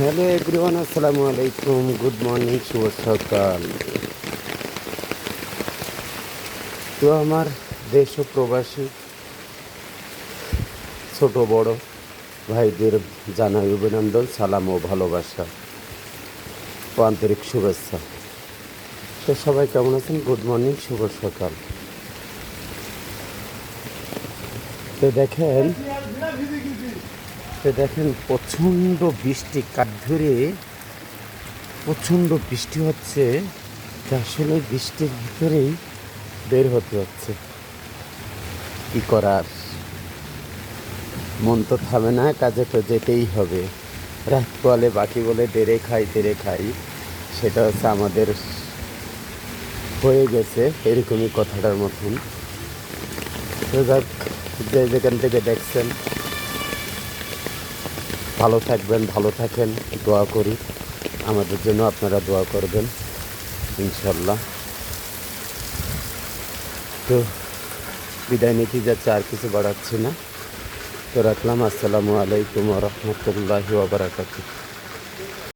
Hello everyone, আসসালামু আলাইকুম, good morning, শুভ সকাল। তো আমার দেশ ও প্রবাসী ছোট বড় ভাইদের জানাই অভিনন্দন, সালাম ও ভালোবাসা ও আন্তরিক শুভেচ্ছা। তো সবাই কেমন আছেন? গুড মর্নিং, শুভ সকাল। তো দেখেন প্রচণ্ড বৃষ্টি, কাঠধরে প্রচণ্ড বৃষ্টি হচ্ছে। আসলে বৃষ্টির ভিতরেই বের হতে হচ্ছে, কি করার, মন তো থামে না, কাজে তো যেতেই হবে। রাত বলে বাকি বলে দেরে খাই, সেটা হচ্ছে আমাদের হয়ে গেছে এরকমই কথাটার মতন। তো যাক, যে যেখান থেকে দেখছেন ভালো থাকবেন, ভালো থাকেন, দোয়া করি আমাদের জন্য, আপনারা দোয়া করবেন ইনশাল্লাহ। তো বিদায় নিতে যাচ্ছে, আর কিছু বাড়াচ্ছি না। তো রাখলাম। আসসালামু আলাইকুম ওয়া রাহমাতুল্লাহি ওয়া বারাকাতুহু।